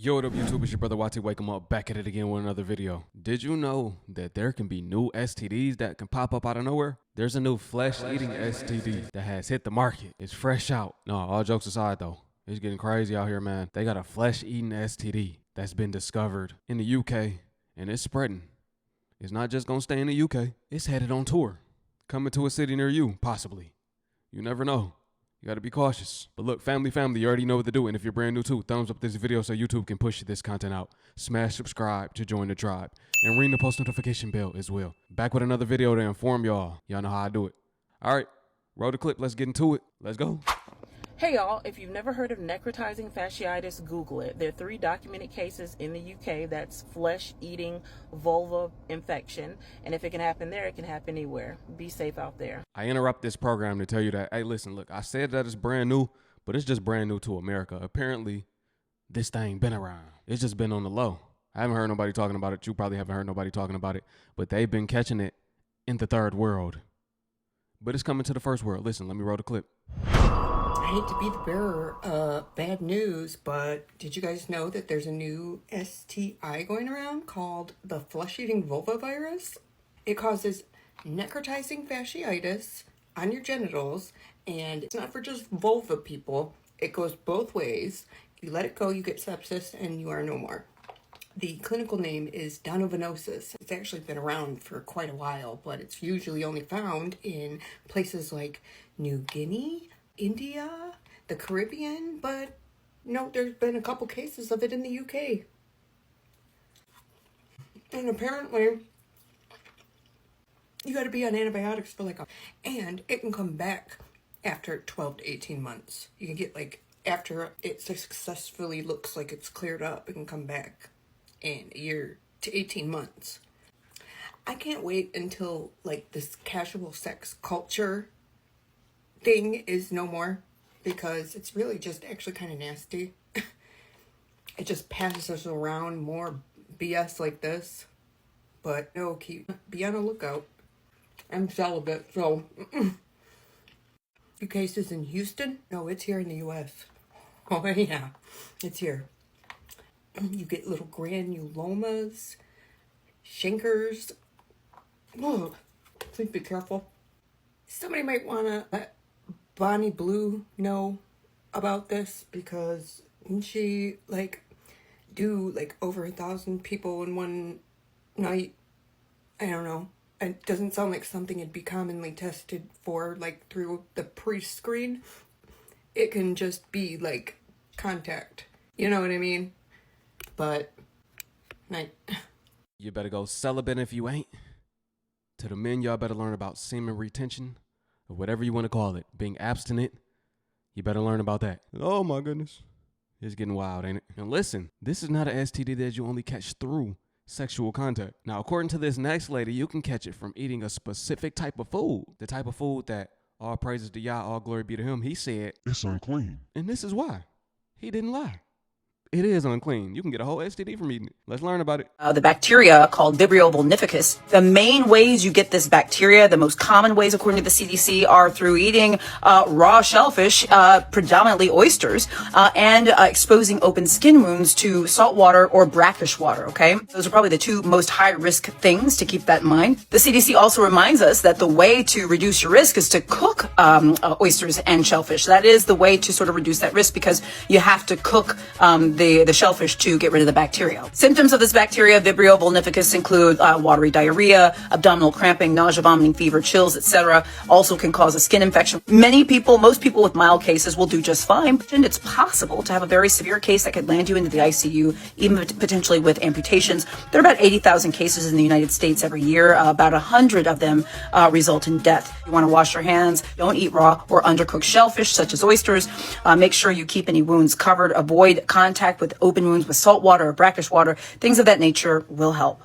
Yo, what up YouTube, it's your brother Wati. Wake 'em up, back at it again with another video. Did you know that there can be new STDs that can pop up out of nowhere? There's a new flesh-eating STD that has hit the market. It's fresh out. No, all jokes aside though, it's getting crazy out here, man. They got a flesh-eating STD that's been discovered in the UK and it's spreading. It's not just gonna stay in the UK, it's headed on tour. Coming to a city near you, possibly. You never know. You gotta be cautious. But look, family, you already know what to do. And if you're brand new too, thumbs up this video so YouTube can push this content out. Smash subscribe to join the tribe. And ring the post notification bell as well. Back with another video to inform y'all. Y'all know how I do it. All right, roll the clip. Let's get into it. Let's go. Hey y'all, if you've never heard of necrotizing fasciitis, Google it. There are 3 documented cases in the UK that's flesh-eating vulva infection. And if it can happen there, it can happen anywhere. Be safe out there. I interrupt this program to tell you that, hey, listen, look, I said that it's brand new, but it's just brand new to America. Apparently, this thing been around. It's just been on the low. I haven't heard nobody talking about it. You probably haven't heard nobody talking about it, but they've been catching it in the third world. But it's coming to the first world. Listen, let me roll the clip. I hate to be the bearer of bad news, but did you guys know that there's a new STI going around called the flesh-eating vulva virus? It causes necrotizing fasciitis on your genitals, and it's not for just vulva people. It goes both ways. You let it go, you get sepsis, and you are no more. The clinical name is donovanosis. It's actually been around for quite a while, but it's usually only found in places like New Guinea, India, the Caribbean, but no, there's been a couple cases of it in the UK. And apparently, you gotta be on antibiotics for and it can come back after 12 to 18 months. You can get after it successfully looks like it's cleared up, it can come back in a year to 18 months. I can't wait until this casual sex culture thing is no more, because it's really just actually kind of nasty. It just passes us around more BS like this. But no, be on the lookout. I'm celibate, so Your case is in Houston? No, it's here in the US. Oh yeah, it's here. You get little granulomas, chancres. Oh, please be careful. Somebody might want to let Bonnie Blue know about this, because she do over 1,000 people in one night. I don't know. It doesn't sound like something it'd be commonly tested for through the pre-screen. It can just be contact. You know what I mean? But You better go celibate if you ain't. To the men, y'all better learn about semen retention, or whatever you want to call it, being abstinent. You better learn about that. Oh my goodness. It's getting wild, ain't it? And listen, this is not an STD that you only catch through sexual contact. Now, according to this next lady, you can catch it from eating a specific type of food. The type of food that, all praises to Yah, all glory be to him, he said, it's unclean. And this is why. He didn't lie. It is unclean. You can get a whole STD from eating it. Let's learn about it. The bacteria called Vibrio vulnificus. The main ways you get this bacteria, the most common ways according to the CDC, are through eating raw shellfish, predominantly oysters, and exposing open skin wounds to salt water or brackish water, okay? Those are probably the 2 most high-risk things to keep that in mind. The CDC also reminds us that the way to reduce your risk is to cook oysters and shellfish. That is the way to sort of reduce that risk, because you have to cook the shellfish to get rid of the bacteria. Symptoms of this bacteria, Vibrio vulnificus, include watery diarrhea, abdominal cramping, nausea, vomiting, fever, chills, etc. Also can cause a skin infection. Most people with mild cases will do just fine, and it's possible to have a very severe case that could land you into the ICU, even potentially with amputations. There are about 80,000 cases in the United States every year. About 100 of them result in death. You want to wash your hands, don't eat raw or undercooked shellfish such as oysters. Make sure you keep any wounds covered. Avoid contact with open wounds with salt water or brackish water. Things of that nature will help.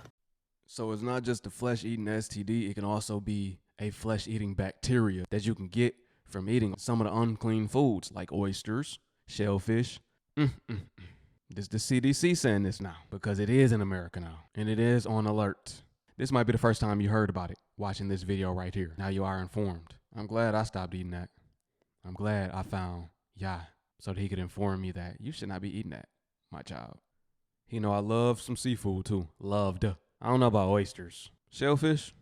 So it's not just a flesh-eating STD. It can also be a flesh-eating bacteria that you can get from eating some of the unclean foods like oysters, shellfish. This the CDC saying this now, because it is in America now, and it is on alert. This might be the first time you heard about it watching this video right here. Now you are informed. I'm glad I stopped eating that. I'm glad I found Yah so that he could inform me that you should not be eating that, my child. You know, I love some seafood too. Loved. I don't know about oysters. Shellfish?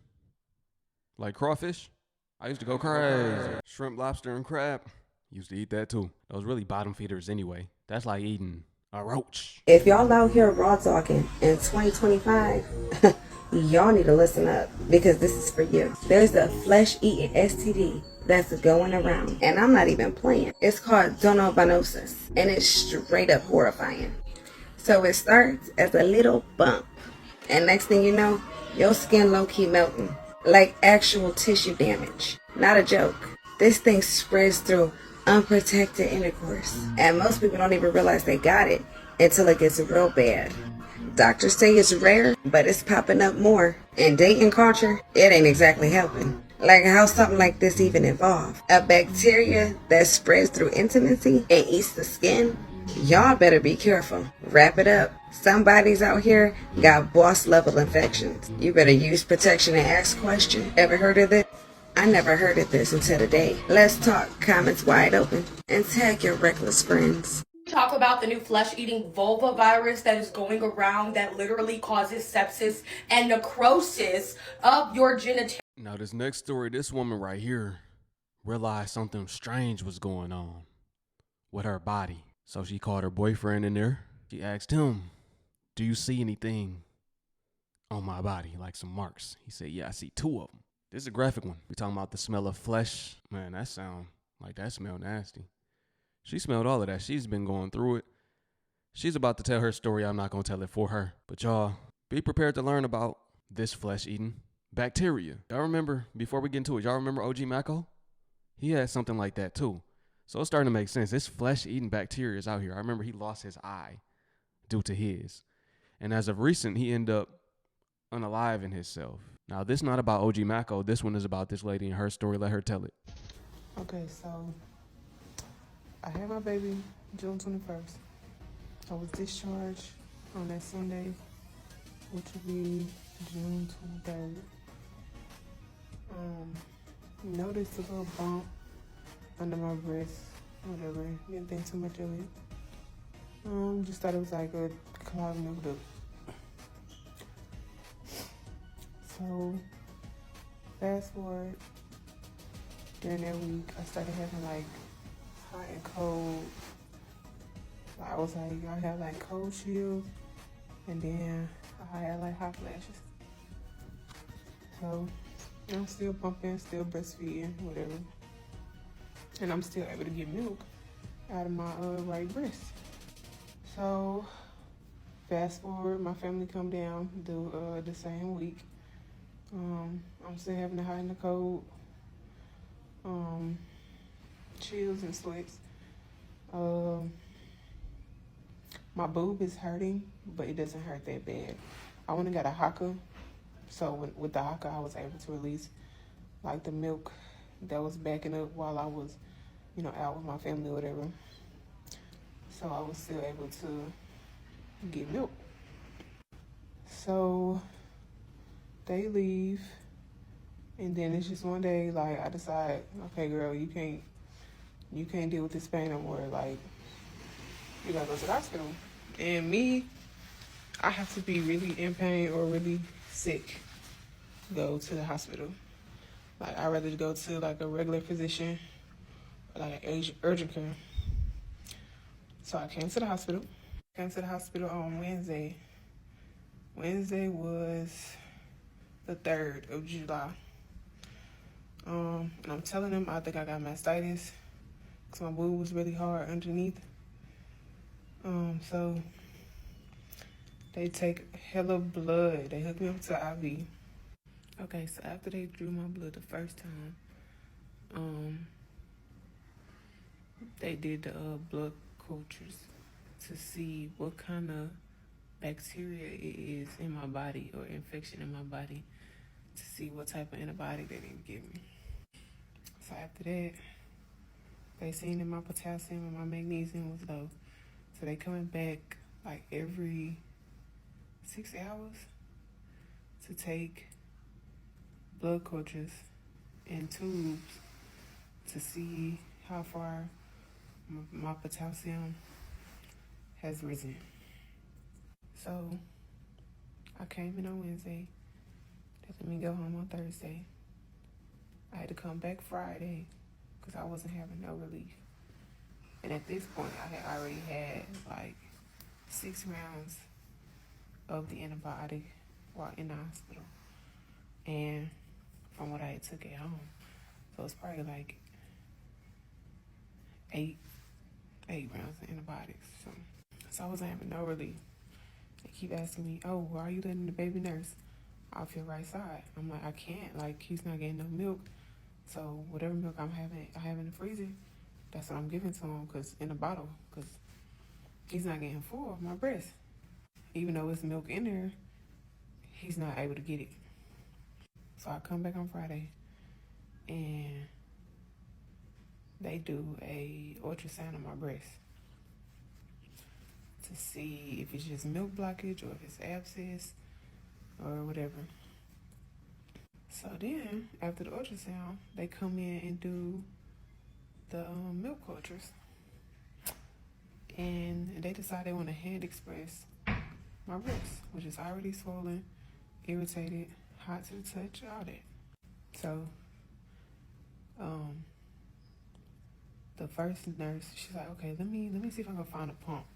Like crawfish? I used to go crazy. Shrimp, lobster, and crab. Used to eat that too. Those really bottom feeders anyway. That's like eating a roach. If y'all out here raw talking in 2025, y'all need to listen up because this is for you. There's a flesh-eating STD that's going around, and I'm not even playing. It's called donovanosis, and it's straight up horrifying. So it starts as a little bump, and next thing you know, your skin low-key melting, like actual tissue damage. Not a joke. This thing spreads through unprotected intercourse, and most people don't even realize they got it until it gets real bad. Doctors say it's rare, but it's popping up more. In dating culture, it ain't exactly helping. Like, how something like this even evolved? A bacteria that spreads through intimacy and eats the skin? Y'all better be careful. Wrap it up. Somebody's out here got boss level infections. You better use protection and ask questions. Ever heard of this? I never heard of this until today. Let's talk. Comments wide open. And tag your reckless friends. Talk about the new flesh-eating vulva virus that is going around that literally causes sepsis and necrosis of your genitalia. Now, this next story, this woman right here realized something strange was going on with her body. So she called her boyfriend in there. She asked him, "Do you see anything on my body, like some marks?" He said, "Yeah, I see 2 of them." This is a graphic one. We talking about the smell of flesh. Man, that smell nasty. She smelled all of that. She's been going through it. She's about to tell her story. I'm not going to tell it for her. But y'all, be prepared to learn about this flesh-eating bacteria. Y'all remember, before we get into it, y'all remember OG Mako? He had something like that too. So it's starting to make sense. This flesh-eating bacteria is out here. I remember he lost his eye due to his. And as of recent, he ended up unaliving himself. Now, this is not about OG Mako. This one is about this lady and her story. Let her tell it. Okay, so I had my baby June 21st. I was discharged on that Sunday, which would be June 23rd. Noticed a little bump under my breast, whatever. Didn't think too much of it. Just thought it was like a clog in the lip. So, fast forward, during that week, I started having like hot and cold. I was like, I had like cold chills, and then I had like hot flashes. So, I'm still pumping, still breastfeeding, whatever. And I'm still able to get milk out of my right breast. So, fast forward, my family come down the same week. I'm still having the hot and the cold, chills and sweats. My boob is hurting, but it doesn't hurt that bad. I went and got a haka, so with the haka, I was able to release like the milk that was backing up while I was, out with my family or whatever. So I was still able to get milk. So they leave, and then it's just one day, like, I decide, okay, girl, you can't deal with this pain no more. Like, you gotta go to the hospital. And me, I have to be really in pain or really sick to go to the hospital. Like, I'd rather go to like a regular physician or like an urgent care. So I came to the hospital. On Wednesday. Wednesday was the 3rd of July. And I'm telling them I think I got mastitis because my boob was really hard underneath. So they take hella blood. They hooked me up to IV. Okay, so after they drew my blood the first time, they did the blood cultures to see what kind of bacteria it is in my body or infection in my body, to see what type of antibiotic they didn't give me. So after that, they seen that my potassium and my magnesium was low. So they coming back like every 6 hours to take blood cultures and tubes to see how far my potassium has risen. So I came in on Wednesday. They let me go home on Thursday. I had to come back Friday because I wasn't having no relief. And at this point, I had already had like 6 rounds of the antibiotic while in the hospital. And from what I had took at home, so it's probably like 8 rounds of antibiotics. So I wasn't having no relief. They keep asking me, oh, why are you letting the baby nurse off your right side? I'm like, I can't. Like, he's not getting no milk. So whatever milk I have in the freezer, that's what I'm giving to him, cause in a bottle, because he's not getting full of my breast. Even though it's milk in there, he's not able to get it. So I come back on Friday, and they do a ultrasound of my breast to see if it's just milk blockage or if it's abscess or whatever. So then, after the ultrasound, they come in and do the milk cultures. And they decide they want to hand express my breast, which is already swollen, irritated, hot to the touch, all that. So, the first nurse, she's like, okay, let me see if I can find a pump.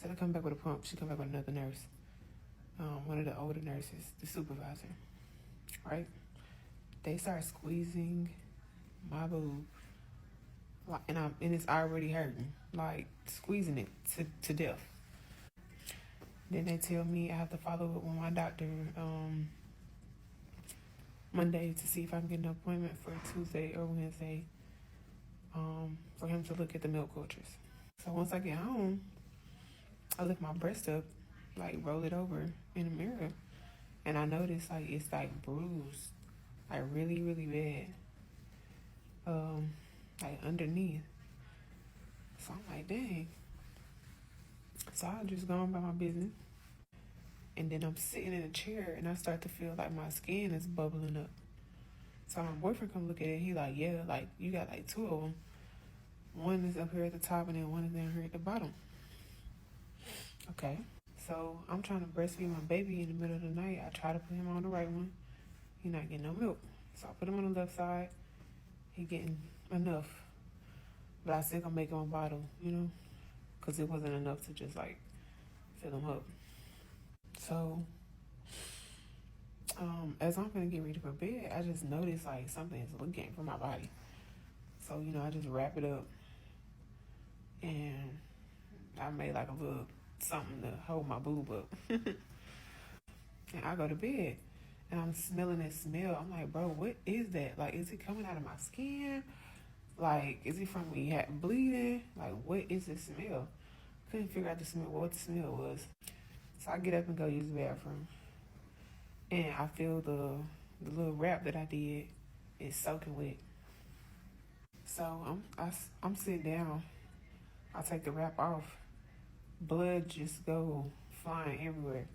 So they come back with a pump. She come back with another nurse, one of the older nurses, the supervisor, right? They start squeezing my boob, and it's already hurting, like squeezing it to death. Then they tell me I have to follow up with my doctor Monday to see if I can get an appointment for Tuesday or Wednesday for him to look at the milk cultures. So once I get home, I lift my breast up, like roll it over in the mirror, and I notice like it's like bruised, like really, really bad, like underneath. So I'm like, dang. So I just go on by my business, and then I'm sitting in a chair, and I start to feel like my skin is bubbling up. So my boyfriend come look at it. He like, yeah, like you got like 2 of them. One is up here at the top, and then one is down here at the bottom. Okay. So I'm trying to breastfeed my baby in the middle of the night. I try to put him on the right one. He not getting no milk. So I put him on the left side. He getting enough. But I still gonna make him a bottle, you know? Because it wasn't enough to just like fill him up. So as I'm gonna get ready for bed, I just noticed like something is leaking from my body. So, you know, I just wrap it up, and I made like a little something to hold my boob up. And I go to bed, and I'm smelling that smell. I'm like, bro, what is that? Like, is it coming out of my skin? Like, is it from me bleeding? Like, what is this smell? Couldn't figure out what the smell was. So I get up and go use the bathroom, and I feel the little wrap that I did is soaking wet. So I'm sitting down. I take the wrap off. Blood just go flying everywhere,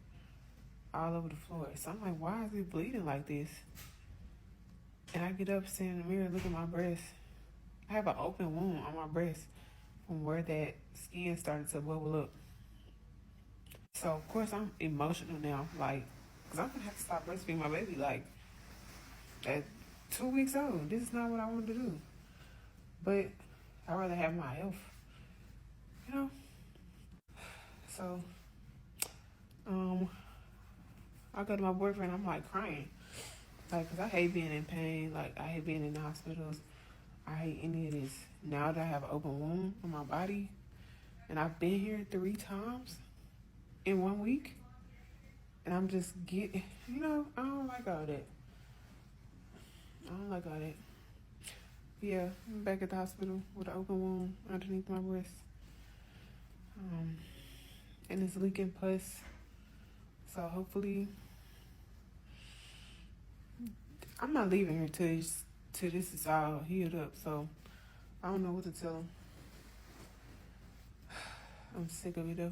all over the floor. So I'm like, why is it bleeding like this? And I get up, stand in the mirror, look at my breast. I have an open wound on my breast from where that skin started to bubble up. So of course I'm emotional now, like, cause I'm gonna have to stop breastfeeding my baby, like, at 2 weeks old. This is not what I wanted to do. But I'd rather have my health, you know? So, I go to my boyfriend, I'm like crying. Like, cause I hate being in pain. Like, I hate being in the hospitals. I hate any of this. Now that I have an open wound on my body, and I've been here 3 times in 1 week, and I'm just you know, I don't like all that. Yeah, I'm back at the hospital with an open wound underneath my breast. And it's leaking pus. So hopefully, I'm not leaving here till this is all healed up. So I don't know what to tell him. I'm sick of it though.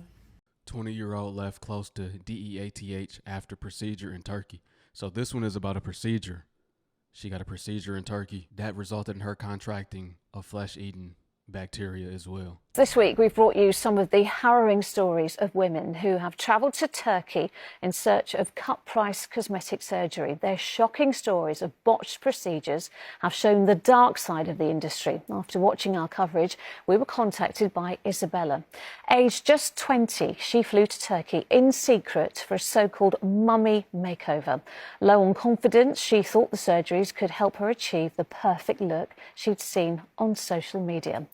20-year-old left close to DEATH after procedure in Turkey. So this one is about a procedure. She got a procedure in Turkey that resulted in her contracting a flesh-eating bacteria as well. This week, we've brought you some of the harrowing stories of women who have travelled to Turkey in search of cut-price cosmetic surgery. Their shocking stories of botched procedures have shown the dark side of the industry. After watching our coverage, we were contacted by Isabella. Aged just 20, she flew to Turkey in secret for a so-called mummy makeover. Low on confidence, she thought the surgeries could help her achieve the perfect look she'd seen on social media.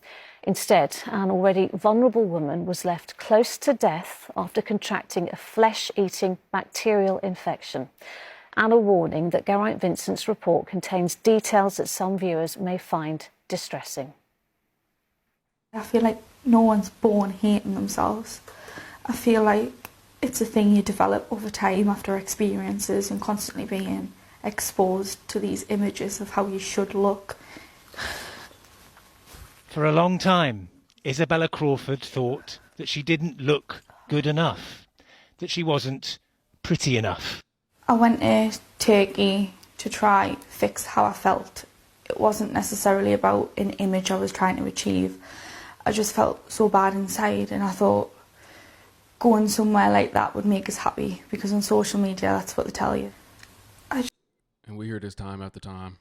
Instead, an already vulnerable woman was left close to death after contracting a flesh-eating bacterial infection. And a warning that Geraint Vincent's report contains details that some viewers may find distressing. I feel like no one's born hating themselves. I feel like it's a thing you develop over time after experiences and constantly being exposed to these images of how you should look. For a long time, Isabella Crawford thought that she didn't look good enough, that she wasn't pretty enough. I went to Turkey to try fix how I felt. It wasn't necessarily about an image I was trying to achieve. I just felt so bad inside, and I thought going somewhere like that would make us happy, because on social media that's what they tell you. And we hear this time after time.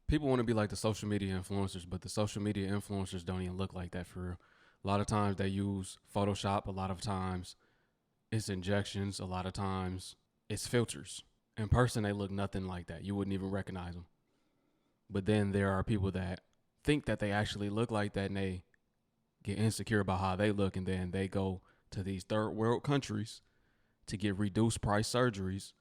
People want to be like the social media influencers, but the social media influencers don't even look like that for real. A lot of times they use Photoshop. A lot of times it's injections. A lot of times it's filters. In person, they look nothing like that. You wouldn't even recognize them. But then there are people that think that they actually look like that, and they get insecure about how they look, and then they go to these third world countries to get reduced price surgeries.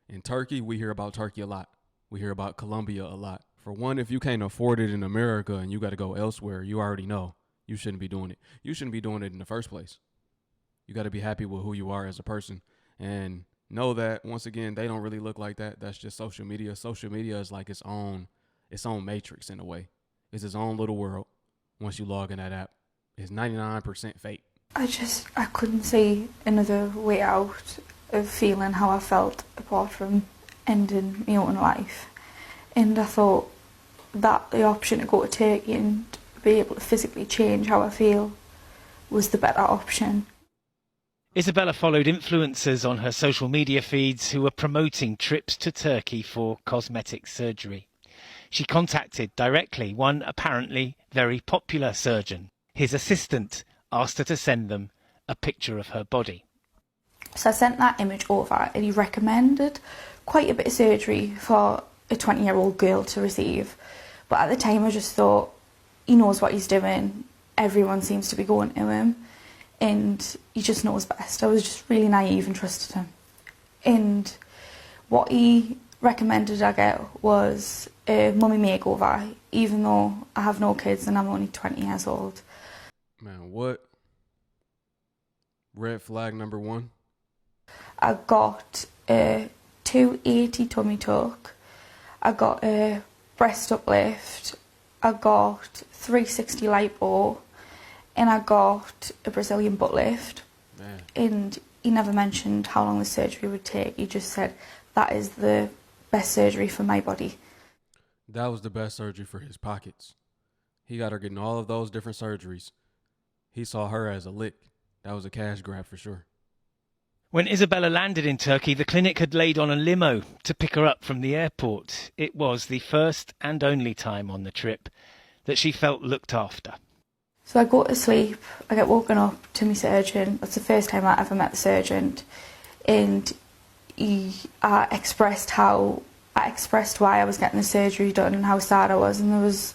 In Turkey, we hear about Turkey a lot. We hear about Colombia a lot. For one, if you can't afford it in America and you got to go elsewhere, you already know you shouldn't be doing it. You shouldn't be doing it in the first place. You got to be happy with who you are as a person, and know that, once again, they don't really look like that. That's just social media. Social media is like its own matrix in a way. It's its own little world. Once you log in that app, it's 99% fake. I couldn't see another way out of feeling how I felt apart from ending my own life. And I thought that the option to go to Turkey and be able to physically change how I feel was the better option. Isabella followed influencers on her social media feeds who were promoting trips to Turkey for cosmetic surgery. She contacted directly one apparently very popular surgeon. His assistant asked her to send them a picture of her body. So I sent that image over, and he recommended quite a bit of surgery for a 20-year-old girl to receive. But at the time I just thought, he knows what he's doing. Everyone seems to be going to him, and he just knows best. I was just really naive and trusted him. And what he recommended I get was a mummy makeover, even though I have no kids and I'm only 20 years old. Man, what? Red flag number one? I got a 280 tummy tuck. I got a breast uplift. I got 360 lipo, and I got a Brazilian butt lift. Man. And he never mentioned how long the surgery would take. He just said, that is the best surgery for my body. That was the best surgery for his pockets. He got her getting all of those different surgeries. He saw her as a lick. That was a cash grab for sure. When Isabella landed in Turkey, the clinic had laid on a limo to pick her up from the airport. It was the first and only time on the trip that she felt looked after. So I go to sleep, I get woken up to my surgeon. That's the first time I ever met the surgeon. And I expressed why I was getting the surgery done and how sad I was, and there was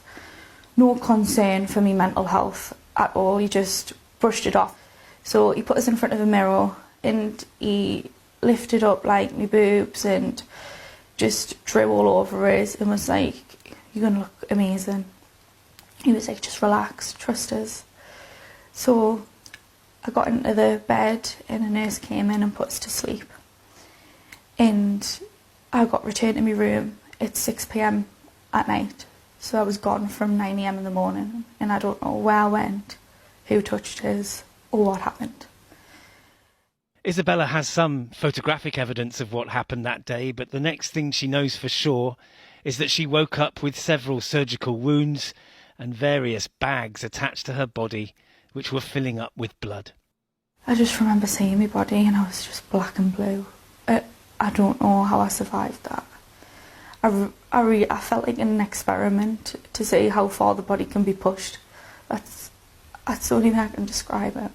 no concern for me mental health at all. He just brushed it off. So he put us in front of a mirror, and he lifted up like my boobs and just drew all over us and was like, you're gonna look amazing. He was like, just relax, trust us. So I got into the bed, and a nurse came in and put us to sleep. And I got returned to my room at 6 p.m. at night. So I was gone from 9 a.m. in the morning, and I don't know where I went, who touched us, or what happened. Isabella has some photographic evidence of what happened that day, but the next thing she knows for sure is that she woke up with several surgical wounds and various bags attached to her body which were filling up with blood. I just remember seeing my body and I was just black and blue. I don't know how I survived that. I felt like an experiment to see how far the body can be pushed. That's the only way I can describe it.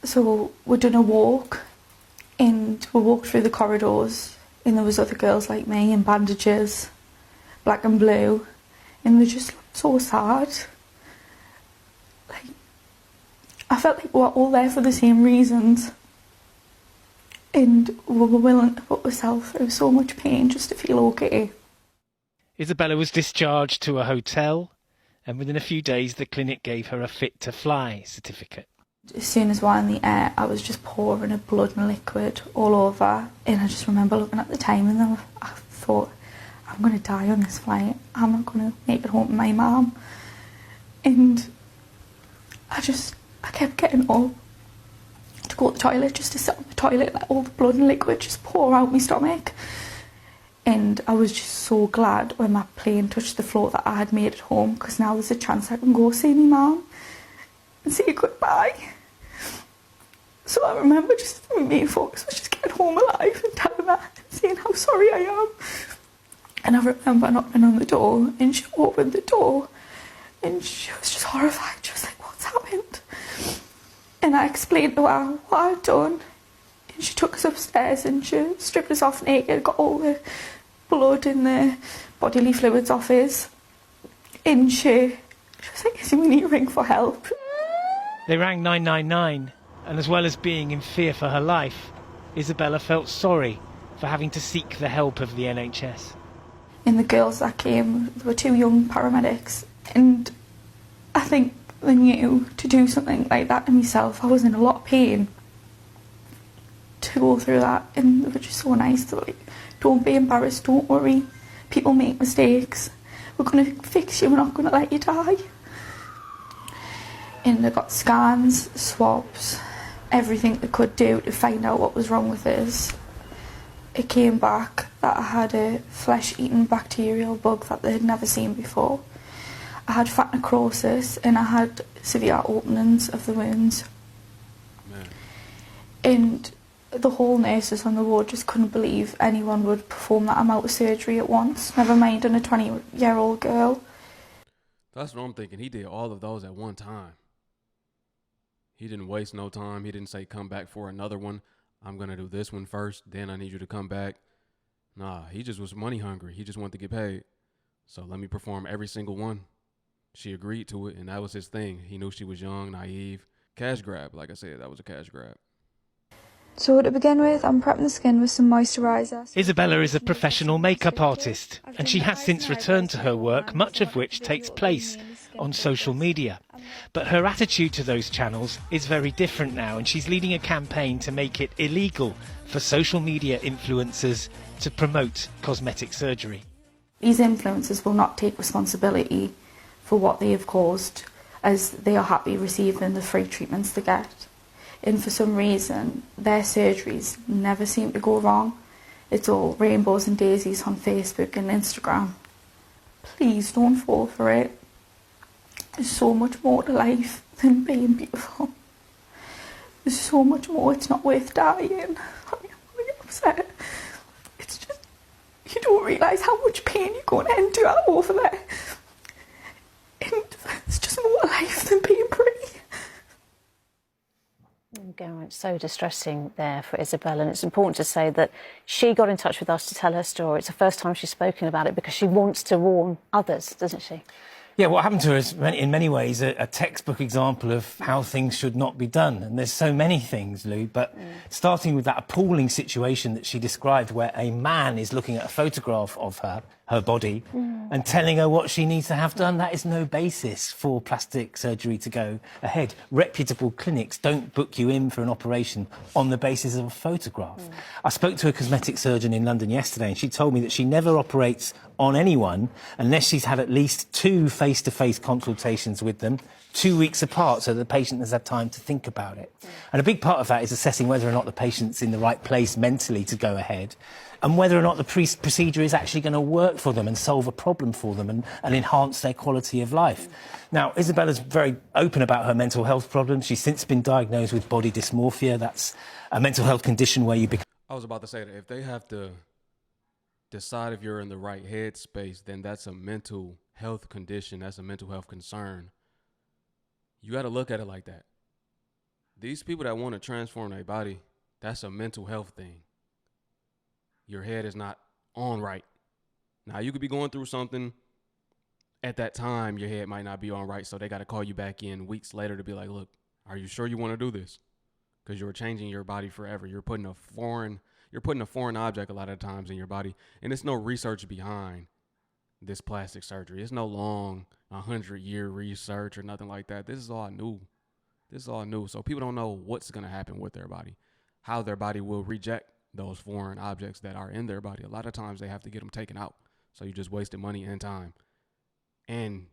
So we'd done a walk and we walked through the corridors and there was other girls like me in bandages, black and blue, and they just looked so sad. Like, I felt like we were all there for the same reasons and we were willing to put ourselves through so much pain just to feel okay. Isabella was discharged to a hotel, and within a few days the clinic gave her a fit to fly certificate. As soon as we were in the air, I was just pouring a blood and liquid all over, and I just remember looking at the time and then I thought, I'm going to die on this flight. I'm not going to make it home to my mum. And I kept getting up to go to the toilet, just to sit on the toilet, let all the blood and liquid just pour out my stomach. And I was just so glad when my plane touched the floor that I had made it home, because now there's a chance I can go see my mum and say goodbye. So I remember just my main focus was just getting home alive and telling her and saying how sorry I am. And I remember knocking on the door and she opened the door and she was just horrified. She was like, what's happened? And I explained to her what I'd done. And she took us upstairs and she stripped us off naked, got all the blood and the bodily fluids off us. And she was like, we need to ring for help. They rang 999, and as well as being in fear for her life, Isabella felt sorry for having to seek the help of the NHS. And the girls that came, there were 2 young paramedics, and I think they knew to do something like that to myself. I was in a lot of pain to go through that, and they were just so nice. They were like, don't be embarrassed, don't worry, people make mistakes, we're going to fix you, we're not going to let you die. And they got scans, swabs, everything they could do to find out what was wrong with us. It came back that I had a flesh-eating bacterial bug that they had never seen before. I had fat necrosis and I had severe openings of the wounds. Man. And the whole nurses on the ward just couldn't believe anyone would perform that amount of surgery at once, never mind on a 20-year-old girl. That's what I'm thinking. He did all of those at one time. He didn't waste no time. He didn't say, come back for another one. I'm going to do this one first, then I need you to come back. Nah, he just was money hungry. He just wanted to get paid. So let me perform every single one. She agreed to it, and that was his thing. He knew she was young, naive. Cash grab, like I said, that was a cash grab. So to begin with, I'm prepping the skin with some moisturiser. Isabella is a professional makeup artist, and she has since returned to her work, much of which takes place on social media. But her attitude to those channels is very different now, and she's leading a campaign to make it illegal for social media influencers to promote cosmetic surgery. These influencers will not take responsibility for what they have caused, as they are happy receiving the free treatments they get. And for some reason, their surgeries never seem to go wrong. It's all rainbows and daisies on Facebook and Instagram. Please don't fall for it. There's so much more to life than being beautiful. There's so much more. It's not worth dying. I'm really upset. It's just, you don't realise how much pain you're going to endure over there. And there's just more to life than being pretty. It's so distressing there for Isabella, and it's important to say that she got in touch with us to tell her story. It's the first time she's spoken about it because she wants to warn others, doesn't she? Yeah, what happened to her is, in many ways, a textbook example of how things should not be done. And there's so many things, Lou, but starting with that appalling situation that she described where a man is looking at a photograph of her body and telling her what she needs to have done, that is no basis for plastic surgery to go ahead. Reputable clinics don't book you in for an operation on the basis of a photograph. I spoke to a cosmetic surgeon in London yesterday and she told me that she never operates on anyone unless she's had at least 2 face-to-face consultations with them 2 weeks apart, so the patient has had time to think about it. And a big part of that is assessing whether or not the patient's in the right place mentally to go ahead. and whether or not the procedure is actually going to work for them and solve a problem for them and enhance their quality of life. Now, Isabella's very open about her mental health problems. She's since been diagnosed with body dysmorphia. That's a mental health condition where you become... I was about to say that if they have to decide if you're in the right headspace, then that's a mental health condition. That's a mental health concern. You got to look at it like that. These people that want to transform their body, that's a mental health thing. Your head is not on right. Now, you could be going through something. At that time, your head might not be on right, so they got to call you back in weeks later to be like, look, are you sure you want to do this? Because you're changing your body forever. You're putting a foreign object a lot of times in your body, and there's no research behind this plastic surgery. It's no long 100-year research or nothing like that. This is all new. So people don't know what's going to happen with their body, how their body will reject those foreign objects that are in their body. A lot of times they have to get them taken out. So you just wasted money and time and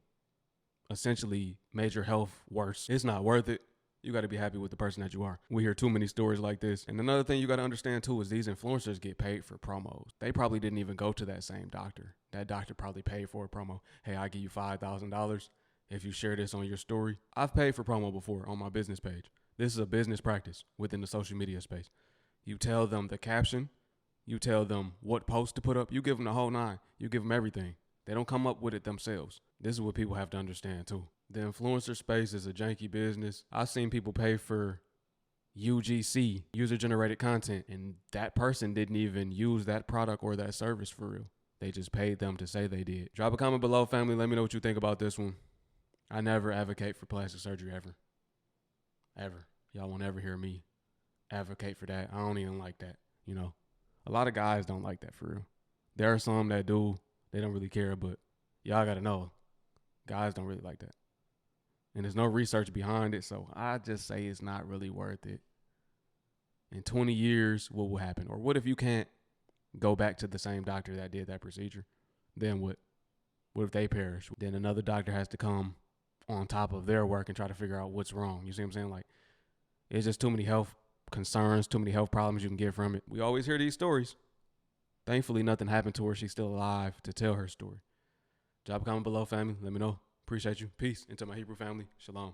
essentially made your health worse. It's not worth it. You got to be happy with the person that you are. We hear too many stories like this. And another thing you got to understand too is these influencers get paid for promos. They probably didn't even go to that same doctor. That doctor probably paid for a promo. Hey, I give you $5,000 if you share this on your story. I've paid for promo before on my business page. This is a business practice within the social media space. You tell them the caption. You tell them what post to put up. You give them the whole nine. You give them everything. They don't come up with it themselves. This is what people have to understand too. The influencer space is a janky business. I've seen people pay for UGC, user-generated content, and that person didn't even use that product or that service for real. They just paid them to say they did. Drop a comment below, family. Let me know what you think about this one. I never advocate for plastic surgery, ever. Ever. Y'all won't ever hear me advocate for that. I don't even like that, you know. A lot of guys don't like that for real. There are some that do. They don't really care, but y'all got to know, guys don't really like that. And there's no research behind it, so I just say it's not really worth it. In 20 years, what will happen? Or what if you can't go back to the same doctor that did that procedure? Then what? What if they perish? Then another doctor has to come on top of their work and try to figure out what's wrong. You see what I'm saying? Like, it's just too many health concerns, too many health problems you can get from it. We always hear these stories. Thankfully, nothing happened to her. She's still alive to tell her story. Drop a comment below, family. Let me know. Appreciate you. Peace. And to my Hebrew family, shalom.